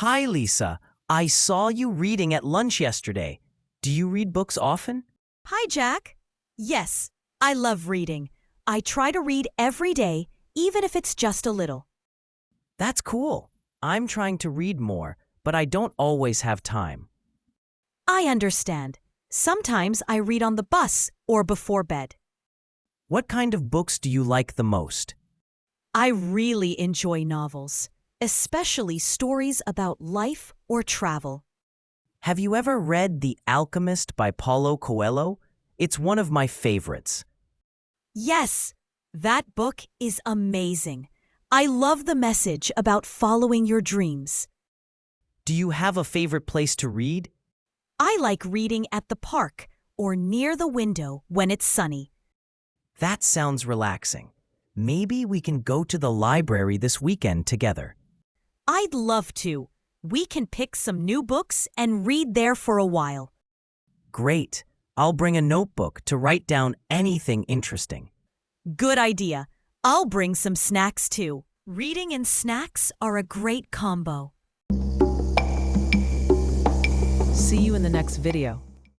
Hi, Lisa. I saw you reading at lunch yesterday. Do you read books often? Hi, Jack. Yes, I love reading. I try to read every day, even if it's just a little. That's cool. I'm trying to read more, but I don't always have time. I understand. Sometimes I read on the bus or before bed. What kind of books do you like the most? I really enjoy novels, especially stories about life or travel. Have you ever read The Alchemist by Paulo Coelho? It's one of my favorites. Yes, that book is amazing. I love the message about following your dreams. Do you have a favorite place to read? I like reading at the park or near the window when it's sunny. That sounds relaxing. Maybe we can go to the library this weekend together. I'd love to. We can pick some new books and read there for a while. Great. I'll bring a notebook to write down anything interesting. Good idea. I'll bring some snacks too. Reading and snacks are a great combo. See you in the next video.